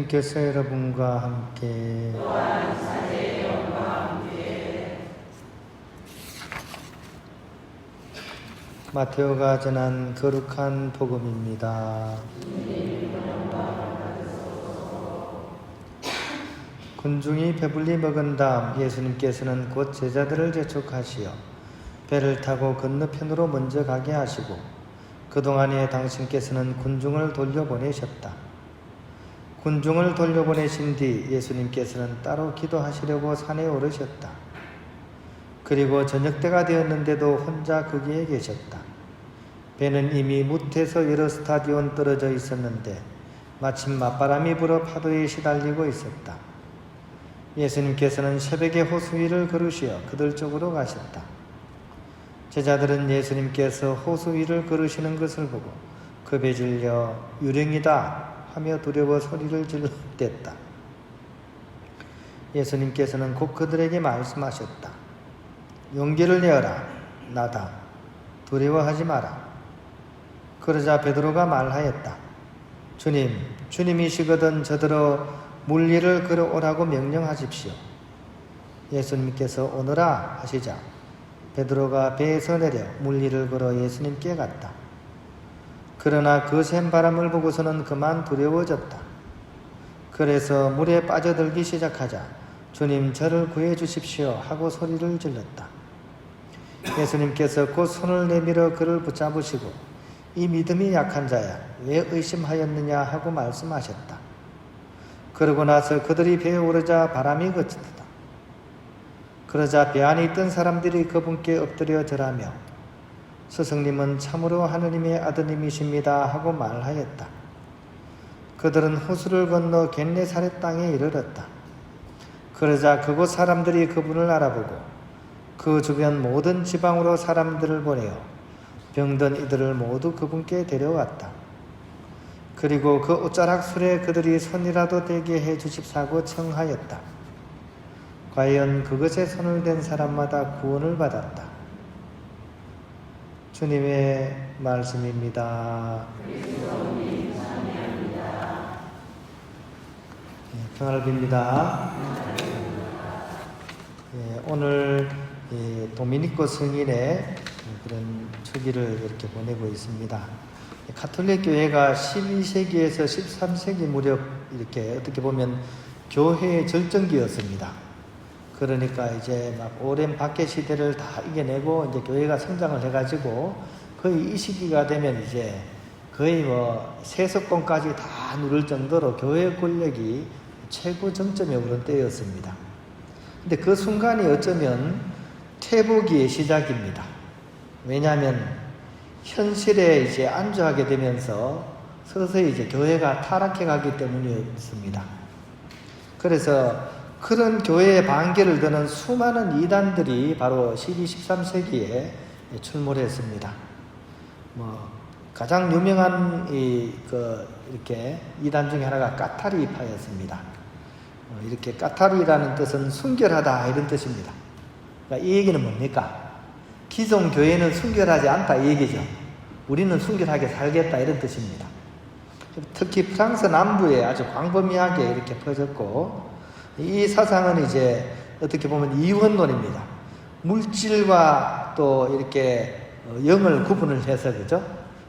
예수님께서 여러분과 함께 또한 사제의 영과 함께 마테오가 전한 거룩한 복음입니다. 군중이 배불리 먹은 다음 예수님께서는 곧 제자들을 재촉하시어 배를 타고 건너편으로 먼저 가게 하시고 그동안에 당신께서는 군중을 돌려보내셨다. 군중을 돌려보내신 뒤 예수님께서는 따로 기도하시려고 산에 오르셨다. 그리고 저녁때가 되었는데도 혼자 거기에 계셨다. 배는 이미 무태서 여러 스타디온 떨어져 있었는데 마침 맞바람이 불어 파도에 시달리고 있었다. 예수님께서는 새벽에 호수 위를 걸으시어 그들 쪽으로 가셨다. 제자들은 예수님께서 호수 위를 걸으시는 것을 보고 겁에 질려 유령이다 하며 두려워 소리를 질렀댔다. 예수님께서는 곧 그들에게 말씀하셨다. 용기를 내어라. 나다. 두려워하지 마라. 그러자 베드로가 말하였다. 주님, 주님이시거든 저더러 물 위를 걸어오라고 명령하십시오. 예수님께서 오너라 하시자 베드로가 배에서 내려 물 위를 걸어 예수님께 갔다. 그러나 그 센 바람을 보고서는 그만 두려워졌다. 그래서 물에 빠져들기 시작하자 주님 저를 구해 주십시오 하고 소리를 질렀다. 예수님께서 곧 손을 내밀어 그를 붙잡으시고 이 믿음이 약한 자야 왜 의심하였느냐 하고 말씀하셨다. 그러고 나서 그들이 배에 오르자 바람이 그쳤다. 그러자 배 안에 있던 사람들이 그분께 엎드려 절하며 스승님은 참으로 하느님의 아드님이십니다 하고 말하였다. 그들은 호수를 건너 겟네사렛 땅에 이르렀다. 그러자 그곳 사람들이 그분을 알아보고 그 주변 모든 지방으로 사람들을 보내어 병든 이들을 모두 그분께 데려왔다. 그리고 그 옷자락 술에 그들이 손이라도 대게 해 주십사고 청하였다. 과연 그것에 손을 댄 사람마다 구원을 받았다. 주님의 말씀입니다. 평안을 빕니다. 오늘 도미니코 성인의 그런 초기를 이렇게 보내고 있습니다. 가톨릭 교회가 12세기에서 13세기 무렵 이렇게 어떻게 보면 교회의 절정기였습니다. 그러니까 이제 막 오랜 박해 시대를 다 이겨내고 이제 교회가 성장을 해가지고 거의 이 시기가 되면 이제 거의 뭐 세속권까지 다 누를 정도로 교회 권력이 최고 정점에 오른 때였습니다. 근데 그 순간이 어쩌면 퇴보기의 시작입니다. 왜냐하면 현실에 이제 안주하게 되면서 서서히 이제 교회가 타락해 가기 때문이었습니다. 그래서 그런 교회의 반기를 드는 수많은 이단들이 바로 12, 13세기에 출몰했습니다. 가장 유명한 이렇게 이단 중에 하나가 까타리파였습니다. 이렇게 까타리라는 뜻은 순결하다 이런 뜻입니다. 그러니까 이 얘기는 뭡니까? 기존 교회는 순결하지 않다 이 얘기죠. 우리는 순결하게 살겠다 이런 뜻입니다. 특히 프랑스 남부에 아주 광범위하게 이렇게 퍼졌고 이 사상은 이제 어떻게 보면 이원론입니다. 물질과 또 이렇게 영을 구분을 해서 그죠?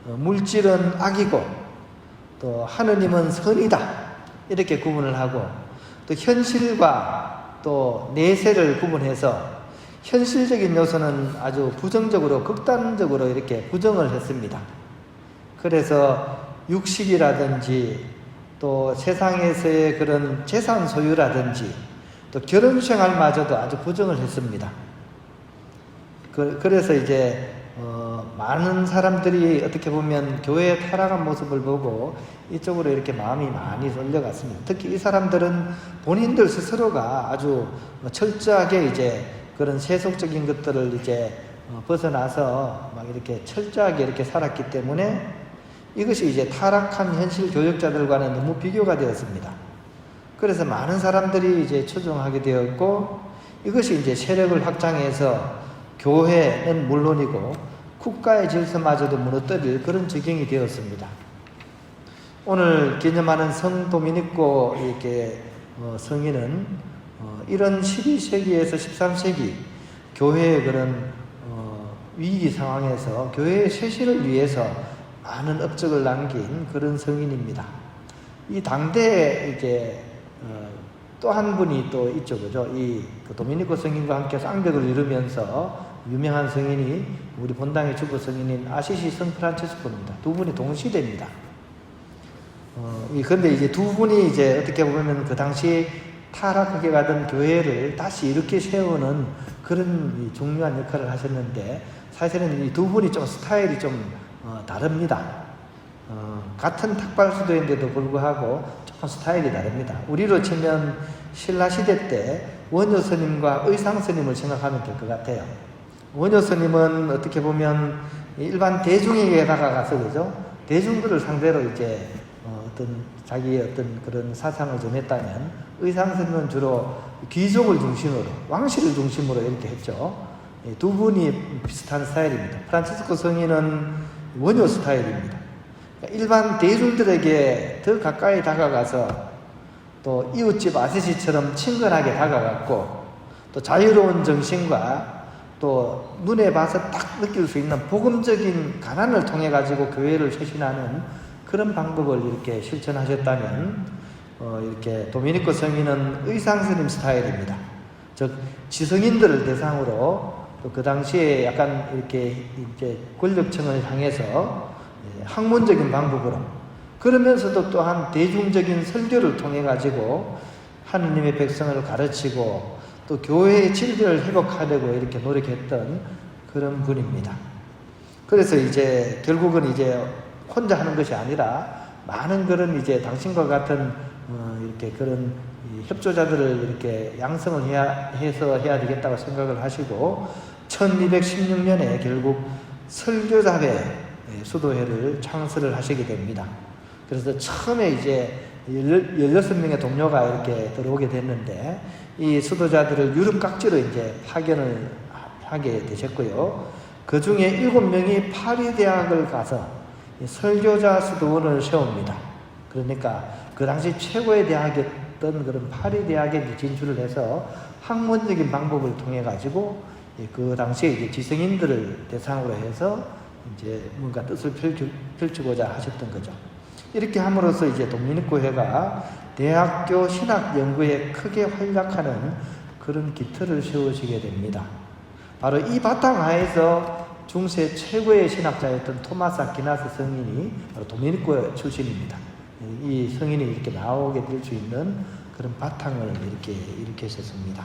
물질은 악이고 또 하느님은 선이다 이렇게 구분을 하고 또 현실과 또 내세를 구분해서 현실적인 요소는 아주 부정적으로 극단적으로 이렇게 부정을 했습니다. 그래서 육식이라든지 또 세상에서의 그런 재산 소유라든지 또 결혼 생활마저도 아주 부정을 했습니다. 그래서 이제 많은 사람들이 어떻게 보면 교회의 타락한 모습을 보고 이쪽으로 이렇게 마음이 많이 쏠려갔습니다. 특히 이 사람들은 본인들 스스로가 아주 철저하게 이제 그런 세속적인 것들을 이제 벗어나서 막 이렇게 철저하게 이렇게 살았기 때문에 이것이 이제 타락한 현실 교역자들과는 너무 비교가 되었습니다. 그래서 많은 사람들이 이제 추종하게 되었고 이것이 이제 세력을 확장해서 교회는 물론이고 국가의 질서마저도 무너뜨릴 그런 지경이 되었습니다. 오늘 기념하는 성 도미니코 이렇게 성인은 이런 12세기에서 13세기 교회의 그런 위기 상황에서 교회의 쇄신을 위해서 많은 업적을 남긴 그런 성인입니다. 이 당대에 이제 또 한 분이 또 있죠, 그죠? 그 도미니코 성인과 함께 쌍벽을 이루면서 유명한 성인이 우리 본당의 주보 성인인 아시시 성 프란체스코입니다. 두 분이 동시대입니다. 그런데 이제 두 분이 이제 어떻게 보면 그 당시 타락하게 가던 교회를 다시 이렇게 세우는 그런 중요한 역할을 하셨는데, 사실은 이 두 분이 좀 스타일이 좀 다릅니다. 같은 탁발수도인데도 불구하고 조금 스타일이 다릅니다. 우리로 치면 신라시대 때 원효 스님과 의상 스님을 생각하면 될 것 같아요. 원효 스님은 어떻게 보면 일반 대중에게 다가가서, 그죠? 대중들을 상대로 이제 어떤 자기의 어떤 그런 사상을 전했다면, 의상 스님은 주로 귀족을 중심으로, 왕실을 중심으로 이렇게 했죠. 두 분이 비슷한 스타일입니다. 프란치스코 성인은 원효 스타일입니다. 일반 대중들에게 더 가까이 다가가서 또 이웃집 아시시처럼 친근하게 다가갔고, 또 자유로운 정신과 또 눈에 봐서 딱 느낄 수 있는 복음적인 가난을 통해 가지고 교회를 쇄신하는 그런 방법을 이렇게 실천하셨다면, 이렇게 도미니코 성인은 의상스님 스타일입니다. 즉 지성인들을 대상으로 또 그 당시에 약간 이렇게 이제 권력층을 향해서 학문적인 방법으로, 그러면서도 또한 대중적인 설교를 통해 가지고 하느님의 백성을 가르치고 또 교회의 질서를 회복하려고 이렇게 노력했던 그런 분입니다. 그래서 이제 결국은 이제 혼자 하는 것이 아니라 많은 그런 이제 당신과 같은 이렇게 그런 협조자들을 이렇게 양성을 해야 되겠다고 생각을 하시고 1216년에 결국 설교자회 수도회를 창설을 하시게 됩니다. 그래서 처음에 이제 16명의 동료가 이렇게 들어오게 됐는데, 이 수도자들을 유럽 각지로 이제 파견을 하게 되셨고요. 그 중에 7명이 파리 대학을 가서 설교자 수도원을 세웁니다. 그러니까 그 당시 최고의 대학이었던 그런 파리 대학에 진출을 해서 학문적인 방법을 통해 가지고 그 당시에 이제 지성인들을 대상으로 해서 이제 뭔가 뜻을 펼치고자 하셨던 거죠. 이렇게 함으로써 이제 도미니코회가 대학교 신학 연구에 크게 활약하는 그런 기틀을 세우시게 됩니다. 바로 이 바탕 하에서 중세 최고의 신학자였던 토마스 아퀴나스 성인이 바로 도미니코 출신입니다. 이 성인이 이렇게 나오게 될 수 있는 그런 바탕을 이렇게 일으키셨습니다.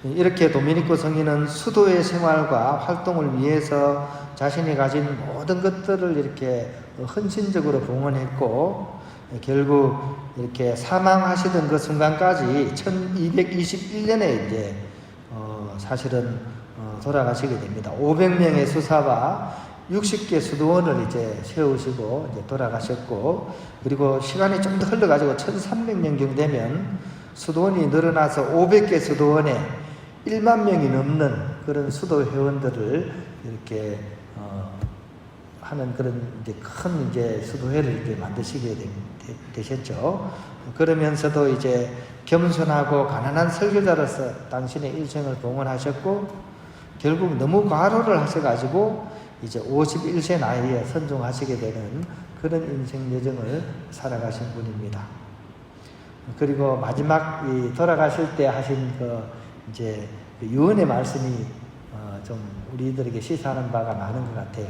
이렇게 도미니코 성인은 수도의 생활과 활동을 위해서 자신이 가진 모든 것들을 이렇게 헌신적으로 봉헌했고, 결국 이렇게 사망하시던 그 순간까지 1221년에 이제 사실은 돌아가시게 됩니다. 500명의 수사와 60개 수도원을 이제 세우시고 이제 돌아가셨고, 그리고 시간이 좀 더 흘러가지고 1300년경 되면 수도원이 늘어나서 500개 수도원에 1만 명이 넘는 그런 수도 회원들을 이렇게 하는 그런 이제 큰 이제 수도회를 이제 만드시게 되셨죠. 그러면서도 이제 겸손하고 가난한 설교자로서 당신의 일생을 봉헌하셨고, 결국 너무 과로를 하셔가지고 이제 51세 나이에 선종하시게 되는 그런 인생 여정을 살아가신 분입니다. 그리고 마지막 돌아가실 때 하신 이제 유언의 말씀이 좀 우리들에게 시사하는 바가 많은 것 같아요.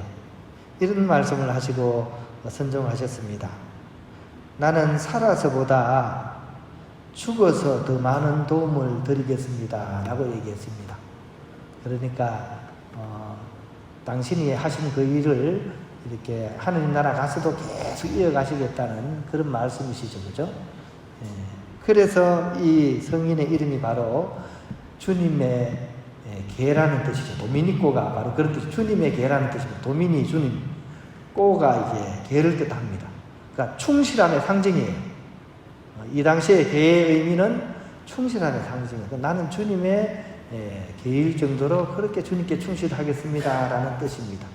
이런 말씀을 하시고 선종하셨습니다. 나는 살아서보다 죽어서 더 많은 도움을 드리겠습니다 라고 얘기했습니다. 그러니까 당신이 하신 그 일을 이렇게 하느님 나라 가서도 계속 이어가시겠다는 그런 말씀이시죠, 그죠? 그래서 이 성인의 이름이 바로 주님의 개라는 뜻이죠. 도미니코가 바로 그런 뜻이, 주님의 개라는 뜻입니다. 도미니 주님, 꼬가 이제 개를 뜻합니다. 그러니까 충실함의 상징이에요. 이 당시에 개의 의미는 충실함의 상징이에요. 나는 주님의 개일 정도로 그렇게 주님께 충실하겠습니다 라는 뜻입니다.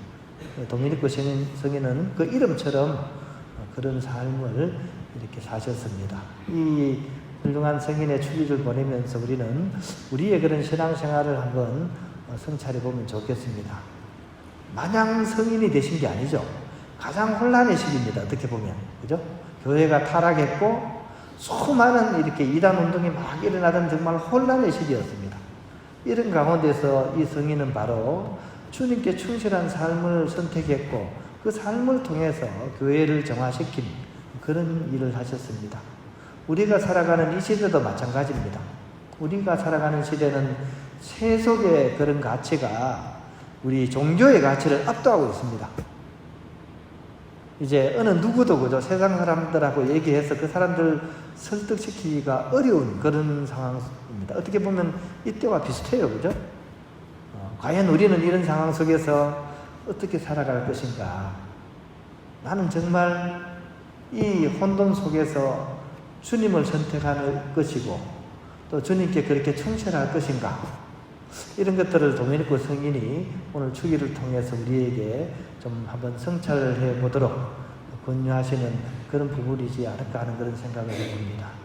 도미니코 성인은 그 이름처럼 그런 삶을 이렇게 사셨습니다. 이 훌륭한 성인의 축일을 보내면서 우리는 우리의 그런 신앙생활을 한번 성찰해 보면 좋겠습니다. 마냥 성인이 되신 게 아니죠. 가장 혼란의 시기입니다. 어떻게 보면. 그죠? 교회가 타락했고 수많은 이렇게 이단 운동이 막 일어나던 정말 혼란의 시기였습니다. 이런 가운데서 이 성인은 바로 주님께 충실한 삶을 선택했고 그 삶을 통해서 교회를 정화시킨 그런 일을 하셨습니다. 우리가 살아가는 이 시대도 마찬가지입니다. 우리가 살아가는 시대는 세속의 그런 가치가 우리 종교의 가치를 압도하고 있습니다. 이제 어느 누구도 그죠? 세상 사람들하고 얘기해서 그 사람들 설득시키기가 어려운 그런 상황입니다. 어떻게 보면 이때와 비슷해요. 그죠? 과연 우리는 이런 상황 속에서 어떻게 살아갈 것인가? 나는 정말 이 혼돈 속에서 주님을 선택할 것이고 또 주님께 그렇게 충실할 것인가? 이런 것들을 도미니코 성인이 오늘 주기를 통해서 우리에게 좀 한번 성찰해 보도록 권유하시는 그런 부분이지 않을까 하는 그런 생각을 해봅니다.